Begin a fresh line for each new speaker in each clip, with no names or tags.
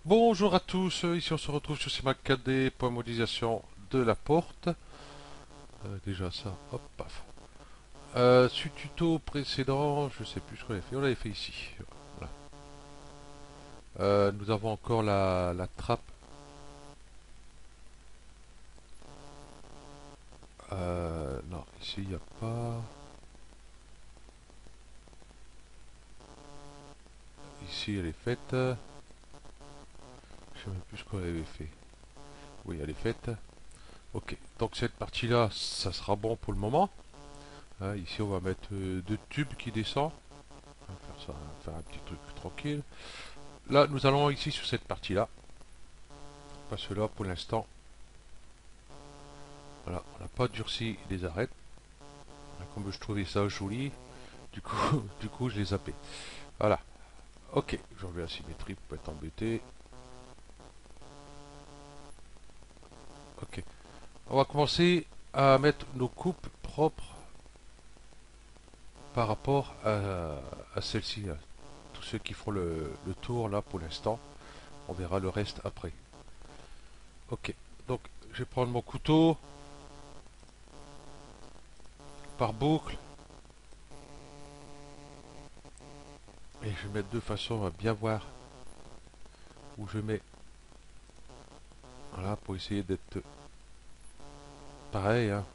Bonjour à tous, ici on se retrouve sur CMAC4D pour la modélisation de la porte. Déjà ça, hop, paf. Suite tuto précédent, je sais plus ce qu'on avait fait, on l'avait fait ici. Voilà. Nous avons encore la trappe. Non, ici il n'y a pas. Ici elle est faite. Je sais même plus ce qu'on avait fait. Oui, elle est faite. Ok, donc cette partie-là, ça sera bon pour le moment. Ici on va mettre deux tubes qui descendent. On va faire ça, on va faire un petit truc tranquille. Là, nous allons ici sur cette partie-là. Parce que là, pour l'instant, voilà, on n'a pas durci les arêtes. Comme je trouvais ça joli, du coup, du coup, je les zappé. Voilà. Ok, je reviens à la symétrie pour pas être embêté. Ok. On va commencer à mettre nos coupes propres par rapport à celle-ci. Tous ceux qui font le tour là pour l'instant. On verra le reste après. Ok. Donc, je vais prendre mon couteau par boucle et je vais mettre de façon à bien voir où je mets. Voilà, pour essayer d'être pareil, hein.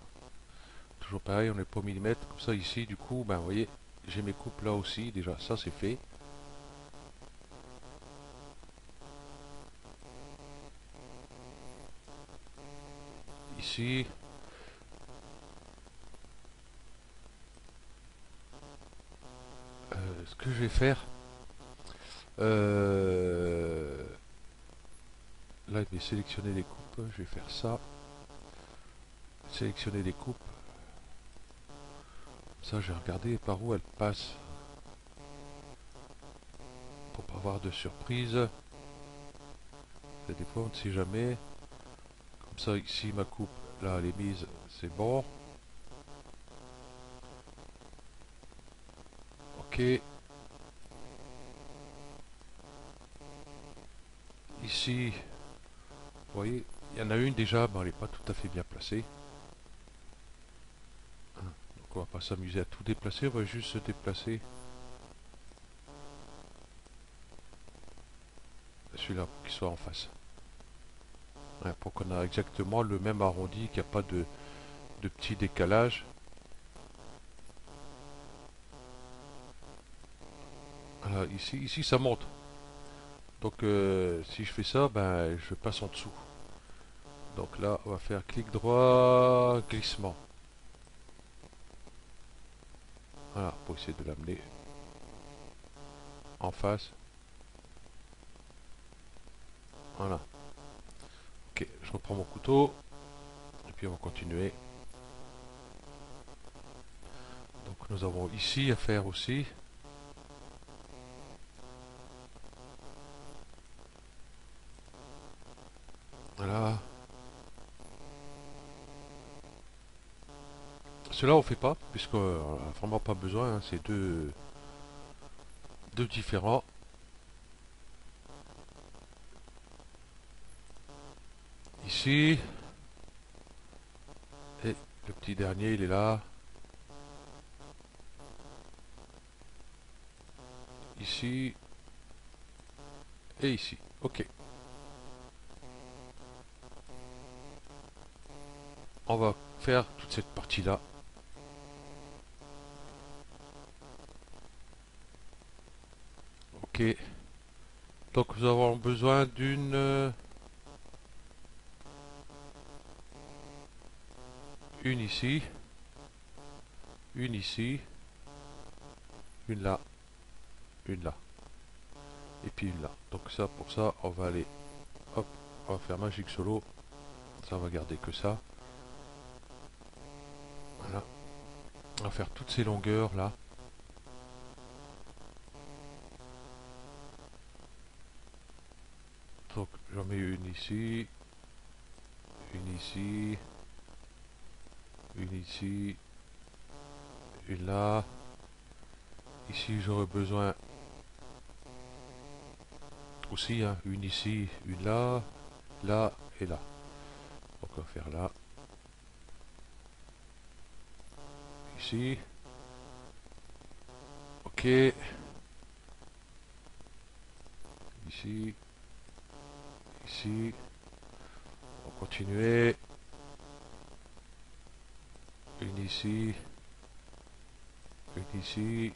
Toujours pareil, on n'est pas au millimètre. Comme ça, ici, du coup, ben, vous voyez, j'ai mes coupes là aussi. Déjà, ça, c'est fait. Ici, ce que je vais faire, euh, là, je vais sélectionner les coupes. Je vais faire ça. Sélectionner les coupes. Ça, je vais regarder par où elles passent pour pas avoir de surprise. Des fois, on ne sait jamais. Comme ça, ici, ma coupe, là, elle est mise. C'est bon. Ok. Ici, vous voyez, il y en a une déjà, mais elle n'est pas tout à fait bien placée. Donc on va pas s'amuser à tout déplacer, on va juste se déplacer celui-là pour qu'il soit en face. Ouais, pour qu'on ait exactement le même arrondi, qu'il n'y a pas de petit décalage. Voilà, ici ça monte. Donc si je fais ça, ben je passe en dessous. Donc là, on va faire clic droit, glissement. Voilà, pour essayer de l'amener en face. Voilà. Ok, je reprends mon couteau. Et puis on va continuer. Donc nous avons ici à faire aussi. Voilà. Cela on fait pas, puisqu'on n'a vraiment pas besoin, hein, c'est deux différents. Ici, et le petit dernier il est là. Ici et ici. Ok. On va faire toute cette partie-là. Ok. Donc nous avons besoin une ici, une ici, une là, une là, et puis une là. Donc ça, pour ça, on va aller, hop, on va faire Magic Solo. Ça, on va garder que ça. Voilà. On va faire toutes ces longueurs là. Donc j'en mets une ici, une ici, une là. Ici j'aurais besoin aussi, hein. Une ici, une là, là et là. Donc on va faire là, ici, ok, ici, ici, on va continuer, une ici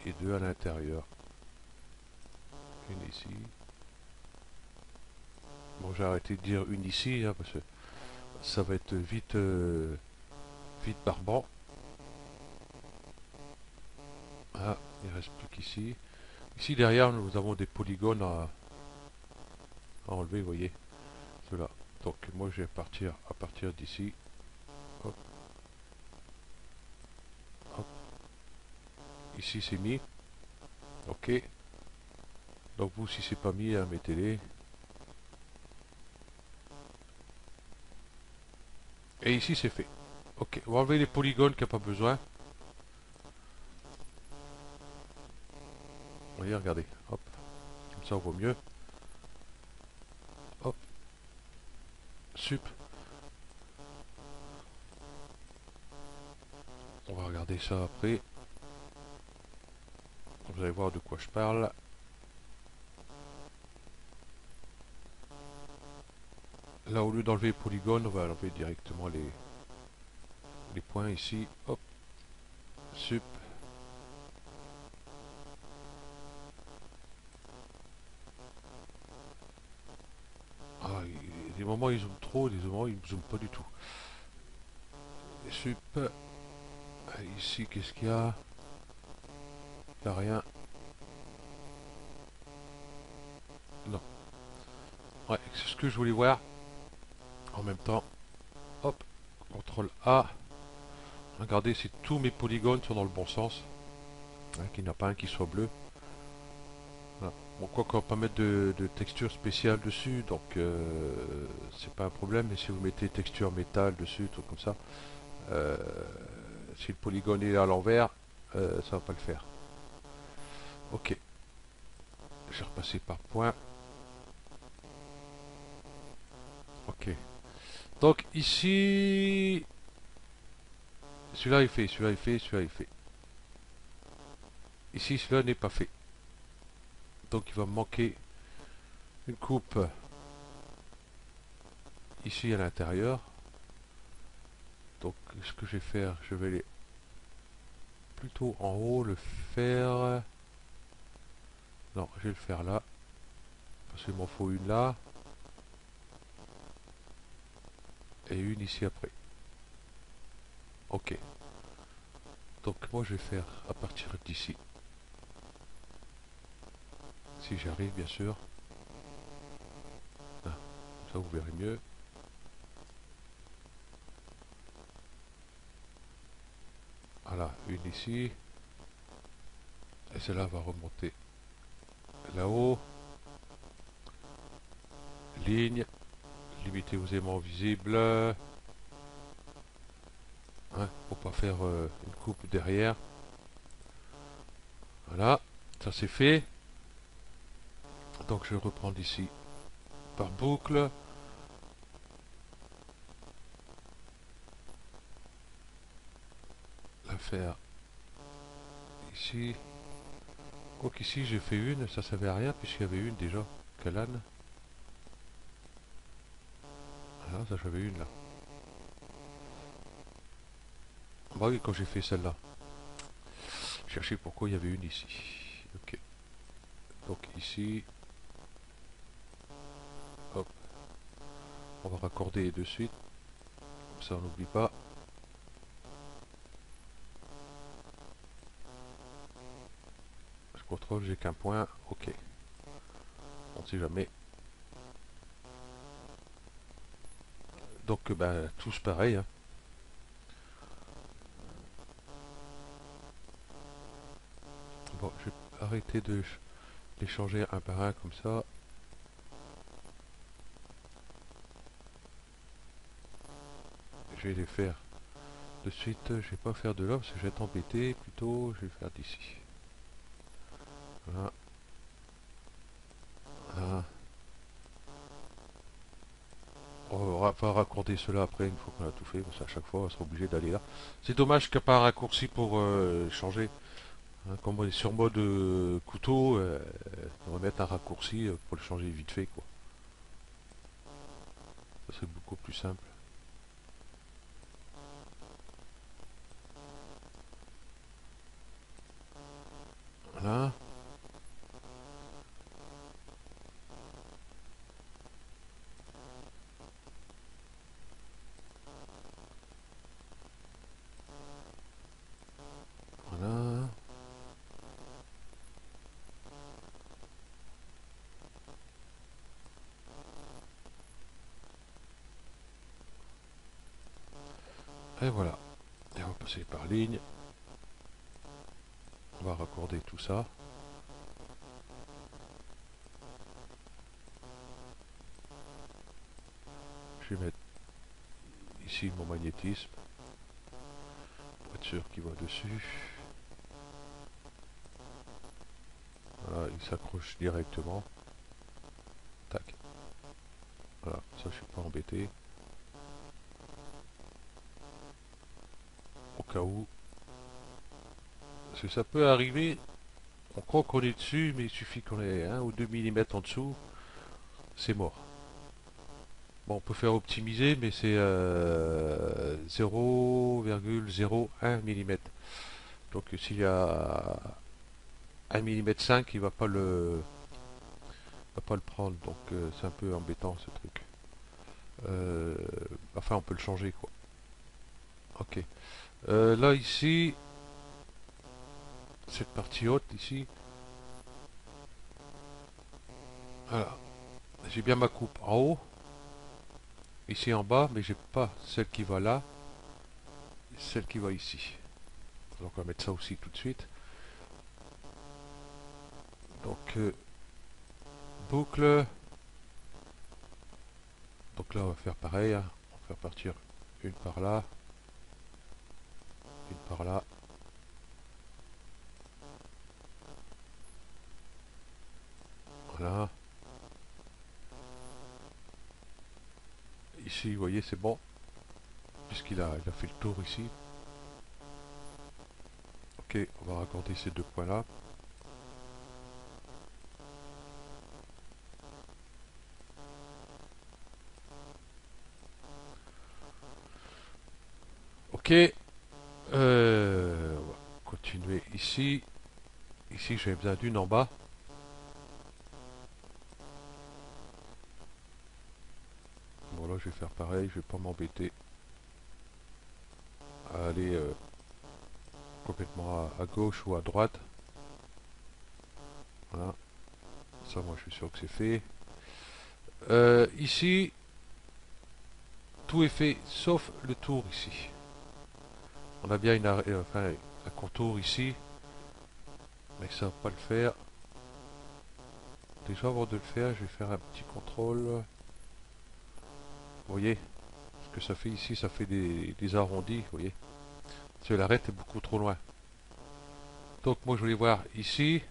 et deux à l'intérieur, une ici. Bon, j'ai arrêté de dire une ici, hein, parce que ça va être vite, vite barbant. Ah, il reste plus qu'ici. Ici derrière, nous avons des polygones à enlever, vous voyez, ceux-là. Donc moi, je vais partir à partir d'ici. Hop, hop. Ici, c'est mis. Ok. Donc vous, si c'est pas mis, hein, mettez-les. Et ici, c'est fait. Ok, on va enlever les polygones qu'il n'y a pas besoin. Vous voyez, regardez. Hop, comme ça, on voit mieux. Hop, sup. On va regarder ça après. Vous allez voir de quoi je parle. Là, au lieu d'enlever les polygones, on va enlever directement les points ici. Hop, sup. Ah, des moments ils zooment trop, des moments ils ne zooment pas du tout. Sup. Ici, qu'est-ce qu'il y a? Il n'y a rien. Non. Ouais, c'est ce que je voulais voir. En même temps, hop, CTRL A. Regardez si tous mes polygones sont dans le bon sens. Hein, qu'il n'y en a pas un qui soit bleu. Voilà. Bon, quoi qu'on va pas mettre de texture spéciale dessus, donc c'est pas un problème. Mais si vous mettez texture métal dessus, tout comme ça, euh, si le polygone est à l'envers, ça va pas le faire. Ok, je vais repasser par point. Ok. Donc ici, celui-là est fait, celui-là est fait, celui-là est fait. Ici, celui-là n'est pas fait. Donc il va me manquer une coupe ici à l'intérieur. Donc ce que je vais faire, je vais aller plutôt en haut, le faire... Non, je vais le faire là. Parce qu'il m'en faut une là. Et une ici après. Ok. Donc moi je vais faire à partir d'ici. Si j'arrive bien sûr. Ah, comme ça vous verrez mieux. Voilà, une ici. Et celle-là va remonter là-haut. Ligne. Limitez vos aimants visibles. Hein, pour pas faire une coupe derrière. Voilà, ça c'est fait. Donc je reprends d'ici par boucle. La faire ici. Quoique ici j'ai fait une, ça servait à rien puisqu'il y avait une déjà. Calan. Voilà, ça j'avais une là. Bah oui, quand j'ai fait celle-là. Chercher pourquoi il y avait une ici. Ok. Donc ici. Hop. On va raccorder de suite. Comme ça on n'oublie pas. Je contrôle, j'ai qu'un point. Ok. On ne sait jamais. Donc ben tous pareil. Hein. Bon, je vais arrêter de les changer un par un comme ça. Je vais les faire de suite. Je vais pas faire de là parce que je vais être embêté. Plutôt, je vais faire d'ici. Voilà. Voilà. va raccorder cela après une fois qu'on a tout fait, parce qu'à chaque fois on sera obligé d'aller là. C'est dommage qu'il n'y a pas un raccourci pour changer. Hein, comme on est sur mode couteau, on va mettre un raccourci pour le changer vite fait quoi. Ça serait beaucoup plus simple. Voilà. Voilà. Et voilà. Et on va passer par ligne. On va raccorder tout ça. Je vais mettre ici mon magnétisme. Pour être sûr qu'il va dessus. Voilà, il s'accroche directement. Tac. Voilà, ça je suis pas embêté. Au cas où. Parce que ça peut arriver, on croit qu'on est dessus, mais il suffit qu'on ait 1 ou 2 mm en dessous, c'est mort. Bon, on peut faire optimiser, mais c'est 0,01 mm. Donc s'il y a 1,5 mm, il va pas le prendre. Donc c'est un peu embêtant ce truc. Euh, enfin, on peut le changer quoi. Ok. Là ici, cette partie haute ici, voilà. J'ai bien ma coupe en haut, ici en bas, mais j'ai pas celle qui va là, celle qui va ici. Donc on va mettre ça aussi tout de suite. Donc boucle. Donc là on va faire pareil, hein. On va faire partir une par là, une par là. Voilà. Ici, vous voyez, c'est bon. Puisqu'il a fait le tour ici. Ok, on va raccorder ces 2 points là. Ok. On va continuer ici. Ici, j'ai besoin d'une en bas. Bon, là, je vais faire pareil. Je vais pas m'embêter à aller complètement à gauche ou à droite. Voilà. Ça, moi, je suis sûr que c'est fait. Ici, tout est fait sauf le tour ici. On a bien enfin, un contour ici, mais ça va pas le faire. Déjà, avant de le faire, je vais faire un petit contrôle. Vous voyez, ce que ça fait ici, ça fait des arrondis, vous voyez. Parce que l'arête est beaucoup trop loin. Donc moi, je voulais voir ici,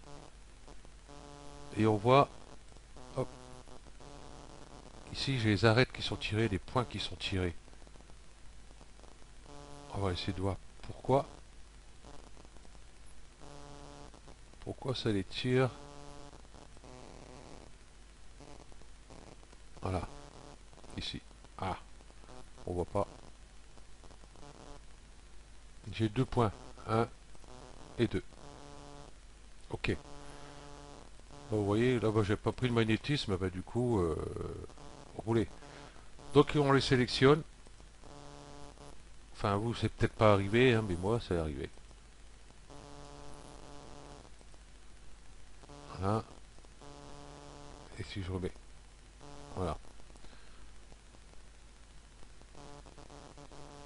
et on voit, hop, ici, j'ai les arêtes qui sont tirées, les points qui sont tirés. On va essayer de voir pourquoi. Pourquoi ça les tire. Voilà, ici. Ah, on voit pas. J'ai 2 points, un et 2. Ok. Bon, vous voyez, là, j'ai pas pris le magnétisme, bah, du coup, rouler. Donc, on les sélectionne. Enfin, vous, c'est peut-être pas arrivé, hein, mais moi, c'est arrivé. Voilà. Et si je remets. Voilà.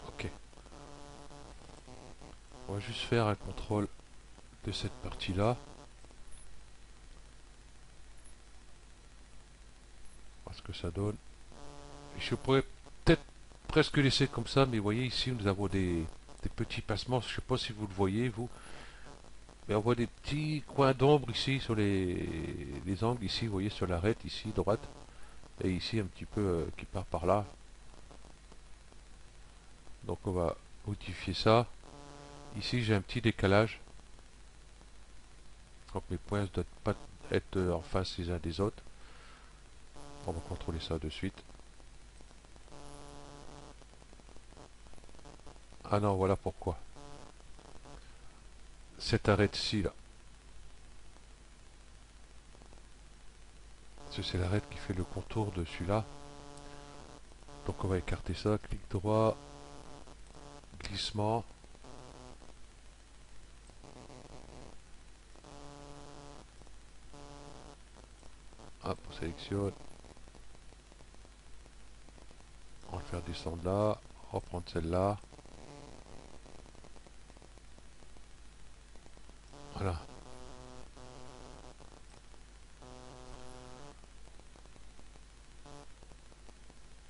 Ok. On va juste faire un contrôle de cette partie-là. Voir ce que ça donne. Et je pourrais peut-être presque laisser comme ça, mais vous voyez ici, nous avons des petits passements. Je sais pas si vous le voyez, vous. Mais on voit des petits coins d'ombre ici sur les angles, ici, vous voyez, sur l'arête, ici, droite. Et ici, un petit peu qui part par là. Donc on va modifier ça. Ici j'ai un petit décalage. Donc mes points ne doivent pas être en face les uns des autres. On va contrôler ça de suite. Ah non, voilà pourquoi. Cette arête-ci, là. C'est l'arête qui fait le contour de celui-là. Donc on va écarter ça. Clic droit. Glissement. Hop, on sélectionne. On va le faire descendre là. On va prendre celle-là. Voilà.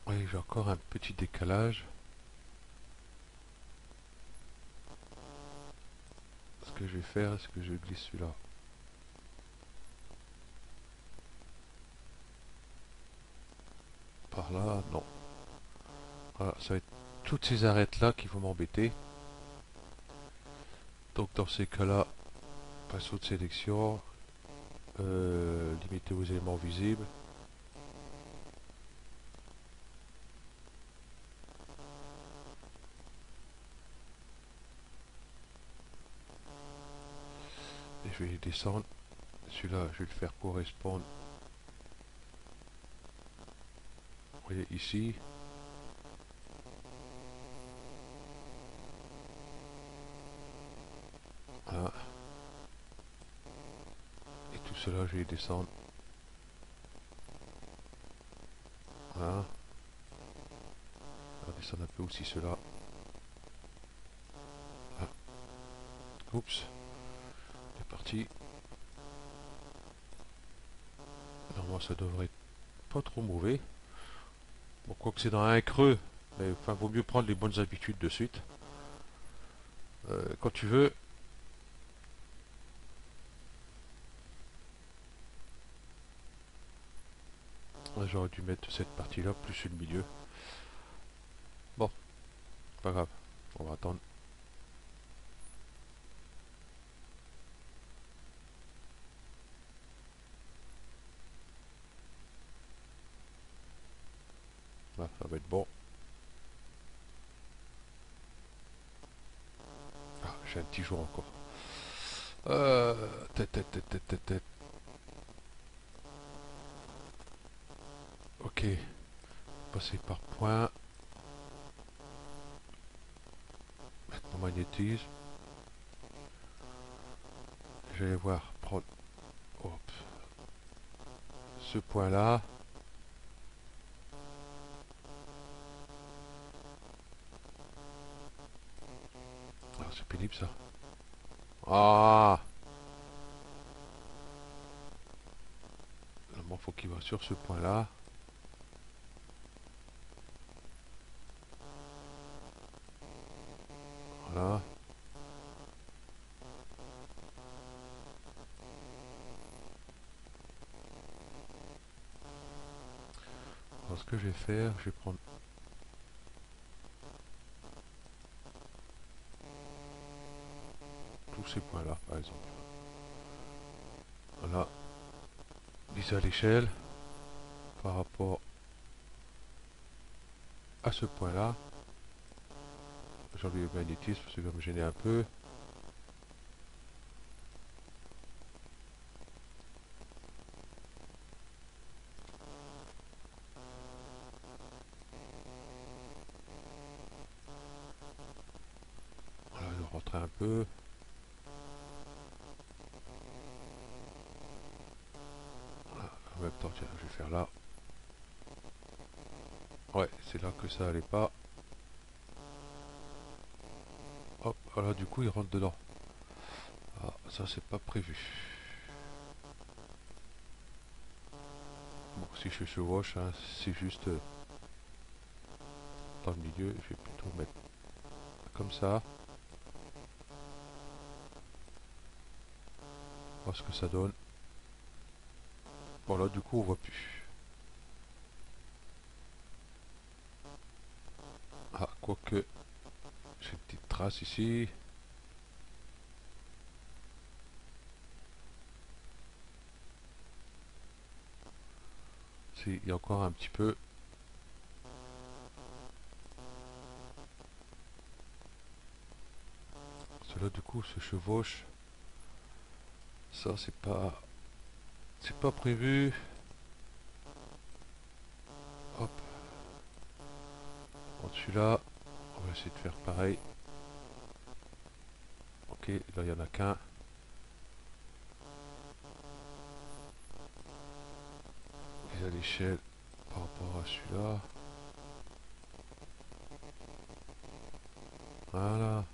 Oui, j'ai encore un petit décalage. Ce que je vais faire, c'est que je glisse celui-là. Par là, non. Voilà, ça va être toutes ces arêtes-là qui vont m'embêter. Donc dans ces cas-là, pinceau de sélection, limiter aux éléments visibles. Et je vais descendre. Celui-là, je vais le faire correspondre. Vous voyez ici. Voilà. Et tout cela, je vais descendre. Voilà. On va descendre un peu aussi cela. Voilà. Oups. C'est parti. Normalement, ça devrait être pas trop mauvais. Bon, quoi que c'est dans un creux. Mais enfin, vaut mieux prendre les bonnes habitudes de suite. Quand tu veux. J'aurais dû mettre cette partie-là plus le milieu. Bon, pas grave. On va attendre. Là, ça va être bon. Ah, j'ai un petit jour encore. Tête. Ok. Passer par point. Mettre mon magnétisme. Je vais voir prendre hop, ce point là. Ah, c'est pénible ça. Ah, il faut qu'il va sur ce point là. Voilà. Alors ce que je vais faire, je vais prendre tous ces points là par exemple. Voilà. Viser à l'échelle par rapport à ce point là. J'enlève le magnétisme parce que ça va me gêner un peu. Voilà, je vais rentrer un peu. Voilà. En même temps, tiens, je vais faire là. Ouais, c'est là que ça allait pas. Hop, voilà, du coup, il rentre dedans. Ah, ça, c'est pas prévu. Bon, si je chevauche, hein, c'est juste dans le milieu. Je vais plutôt mettre comme ça. Voir ce que ça donne. Bon, là, du coup, on voit plus. Ah, quoique. traces ici. Si, il y a encore un petit peu. Cela du coup se chevauche. Ça c'est pas prévu. Hop. Bon, celui-là, on va essayer de faire pareil. Ok, là il y en a qu'un. Il y a l'échelle par rapport à celui-là. Voilà.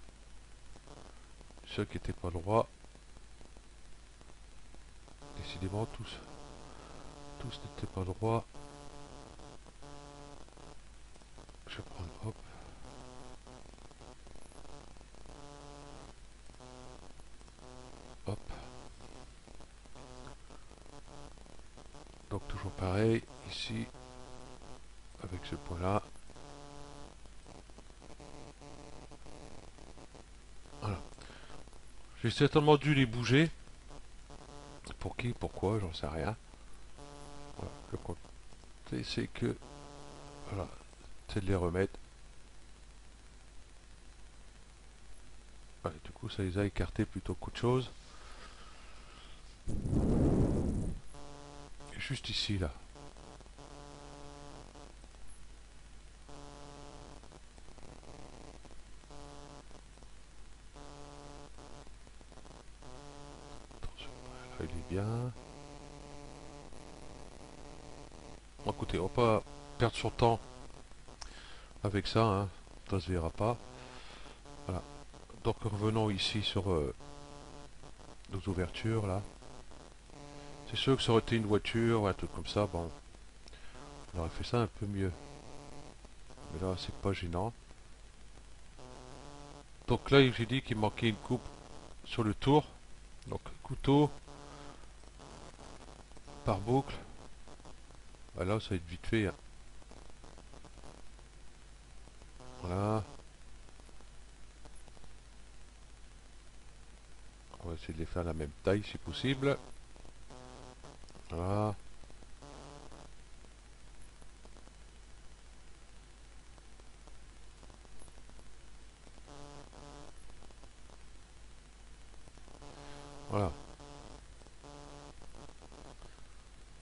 Ceux qui n'étaient pas droits. Décidément tous n'étaient pas droits. Je vais prendre, hop. Hop. Donc toujours pareil, ici, avec ce point-là. Voilà. J'ai certainement dû les bouger. Pour qui, pourquoi, j'en sais rien. Voilà. Le côté, c'est que, voilà, c'est de les remettre. Ouais, du coup, ça les a écartés plutôt qu'autre chose. Juste ici, là. Attention, là, il est bien. Bon, écoutez, on va pas perdre son temps avec ça, hein. Ça se verra pas. Voilà. Donc revenons ici sur nos ouvertures, là. C'est sûr que ça aurait été une voiture ou un truc comme ça, bon, on aurait fait ça un peu mieux. Mais là, c'est pas gênant. Donc là, j'ai dit qu'il manquait une coupe sur le tour. Donc couteau par boucle. Ah, là, ça va être vite fait, hein. Voilà. On va essayer de les faire la même taille si possible. Voilà. Voilà.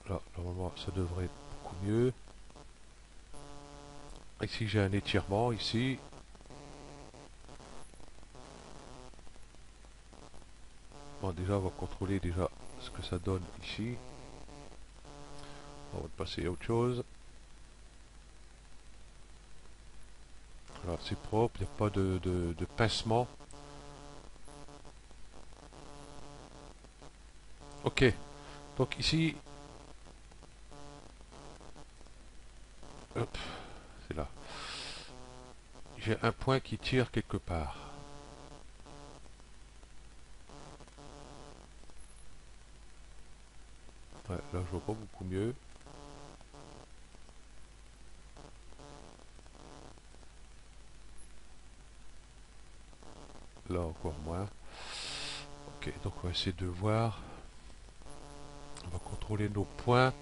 Là, normalement, ça devrait être beaucoup mieux. Ici, j'ai un étirement, ici. Bon, déjà, on va contrôler déjà ce que ça donne ici. On va passer à autre chose. Voilà, c'est propre, il n'y a pas de pincement. Ok, donc ici, hop, c'est là. J'ai un point qui tire quelque part. Ouais, là, je vois pas beaucoup mieux. Là, encore moins. Ok, donc on va essayer de voir. On va contrôler nos points.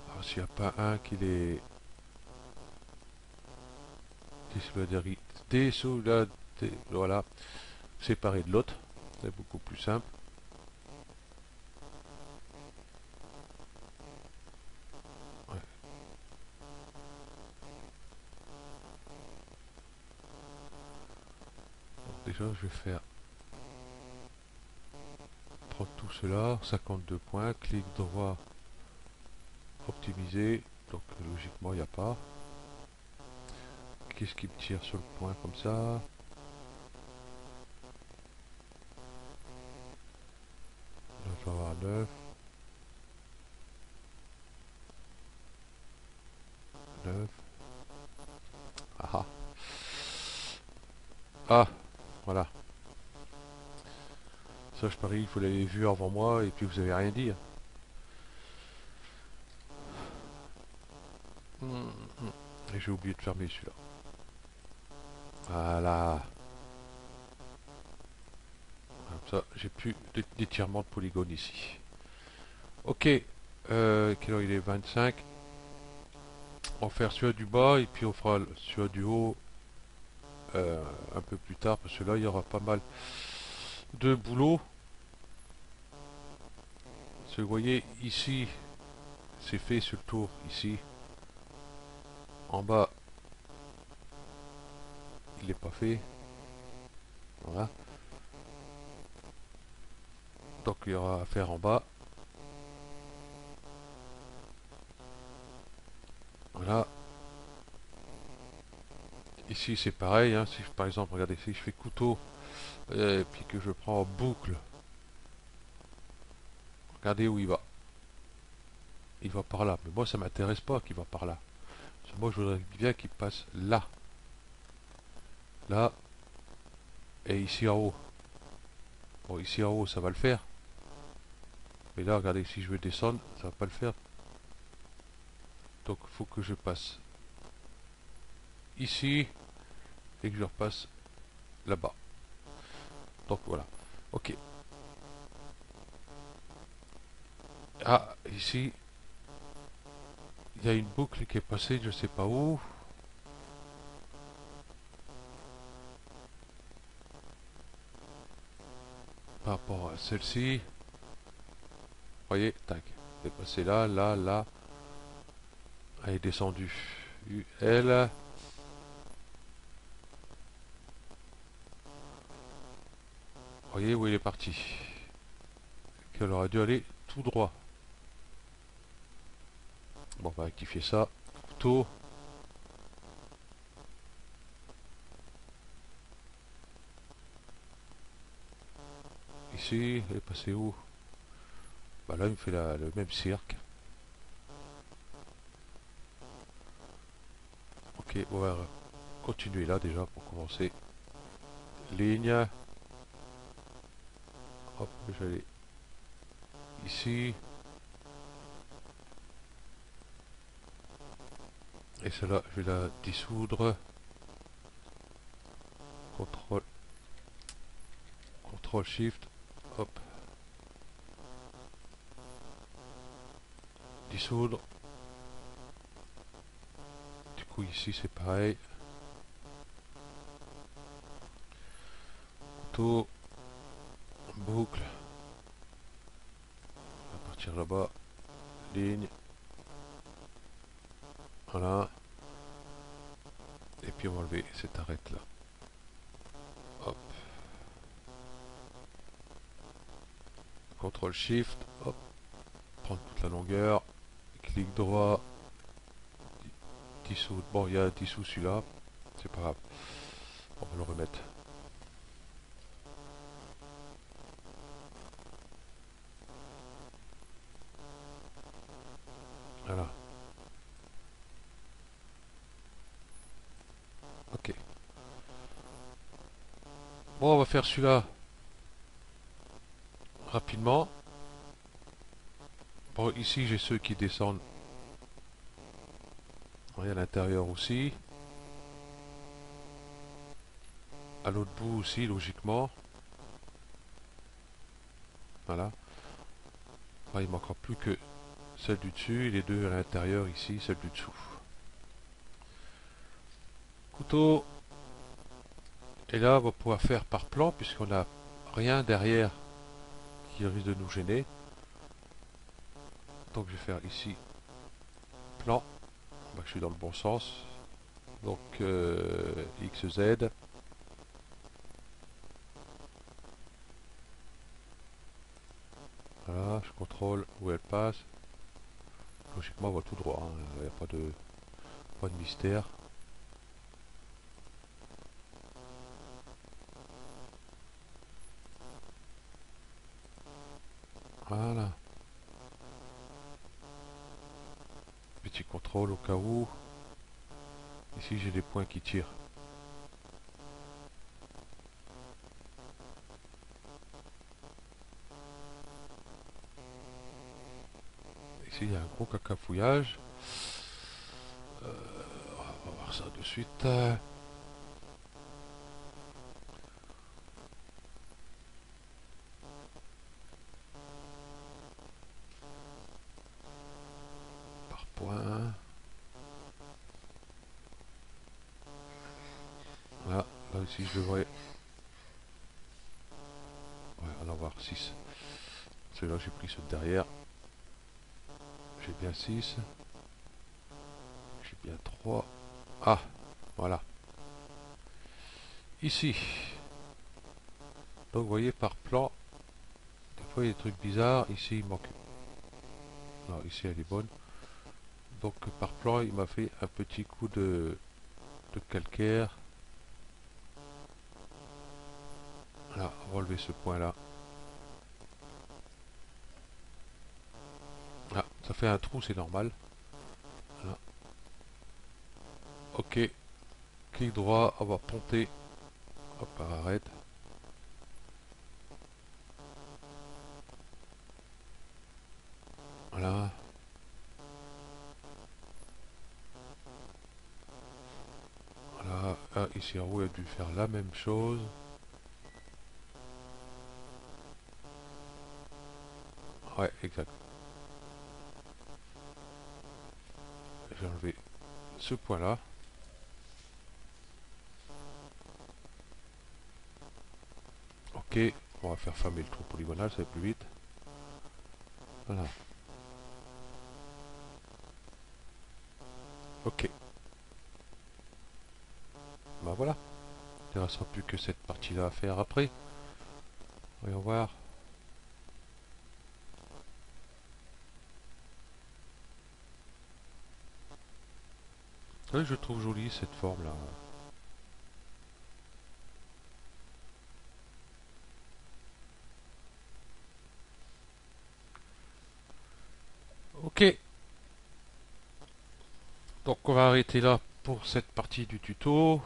Alors, s'il n'y a pas un qui les voilà, séparé de l'autre, c'est beaucoup plus simple. Ouais. Donc déjà, je vais faire prendre tout cela, 52 points, clic droit, optimiser. Donc logiquement, il n'y a pas. Qu'est-ce qui me tire sur le point comme ça? Là, je vais avoir 9. 9. Ah ah. Ah, voilà. Ça, je parie, vous l'avez vu avant moi et puis vous avez rien dit, hein. Et j'ai oublié de fermer celui-là. Voilà. Comme ça, j'ai plus d'étirement de polygone ici. Ok. Quelle heure il est? 25. On va faire celui du bas et puis on fera celui du haut un peu plus tard parce que là il y aura pas mal de boulot. Parce que vous voyez ici, c'est fait sur le tour ici. En bas, il n'est pas fait. Voilà. Donc il y aura à faire en bas. Voilà. Ici c'est pareil. Hein. Si par exemple, regardez, si je fais couteau et puis que je prends en boucle, regardez où il va. Il va par là. Mais moi ça m'intéresse pas qu'il va par là. Parce que moi je voudrais bien qu'il passe là. Là. Et ici en haut. Bon, ici en haut ça va le faire. Mais là, regardez, si je veux descendre, ça va pas le faire. Donc il faut que je passe ici et que je repasse là-bas. Donc voilà. Ok. Ah, ici, il y a une boucle qui est passée, je sais pas où. Par rapport à celle-ci. Vous voyez, tac. Elle est passée là, là, là. Elle est descendue. UL. Vous voyez où il est parti. Qu'elle aurait dû aller tout droit. Bon, on va rectifier ça. Couteau. Ici, elle est passée où? Bah là, il me fait le même cirque. Ok, on va continuer là déjà pour commencer. Ligne. Hop, je vais aller ici. Et celle-là, je vais la dissoudre. CTRL, CTRL SHIFT. Hop. Dissoudre. Du coup, ici, c'est pareil. Couteau. Boucle. On va partir là-bas. Ligne. Voilà. Et puis on va enlever cette arête là. Hop. CTRL SHIFT. Hop. Prendre toute la longueur. Clic droit. Dissoudre. Bon, il y a dissous celui-là. C'est pas grave. On va le remettre. Voilà. Ok. Bon, on va faire celui-là rapidement. Bon, ici, j'ai ceux qui descendent. Il y a à l'intérieur aussi. À l'autre bout aussi, logiquement. Voilà. Enfin, il ne manquera plus que celle du dessus et les deux à l'intérieur ici, celle du dessous. Couteau. Et là, on va pouvoir faire par plan puisqu'on n'a rien derrière qui risque de nous gêner. Donc je vais faire ici plan. Bah, je suis dans le bon sens. Donc XZ. Voilà, je contrôle où elle passe. Logiquement, on va tout droit. Il n'y a pas de mystère. Voilà. Petit contrôle au cas où. Ici, j'ai des points qui tirent. Ici, il y a un gros cacafouillage. On va voir ça de suite. ici je devrais... Ouais, on va avoir 6. Celui-là j'ai pris ceux de derrière. J'ai bien 6. J'ai bien 3. Ah, voilà. Ici. Donc vous voyez par plan, des fois il y a des trucs bizarres. Ici il manque. Non, ici elle est bonne. Donc par plan il m'a fait un petit coup de calcaire. Voilà, on va enlever ce point là. Ah, ça fait un trou, c'est normal. Voilà. Ok, clic droit, on va ponter. Hop, arrête. Voilà. Voilà. Ah, ici en haut, il a dû faire la même chose. Ouais, exact. J'ai enlevé ce point là. Ok, on va faire fermer le trou polygonal, ça va plus vite. Voilà. Ok. Bah voilà. Il ne restera plus que cette partie là à faire après. Voyons voir. Oui, je trouve jolie cette forme là. Ok. Donc on va arrêter là pour cette partie du tuto.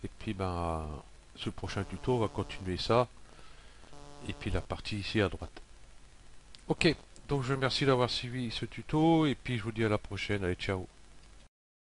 Et puis ben, ce prochain tuto, on va continuer ça. Et puis la partie ici à droite. Ok, donc je vous remercie d'avoir suivi ce tuto. Et puis je vous dis à la prochaine. Allez, ciao.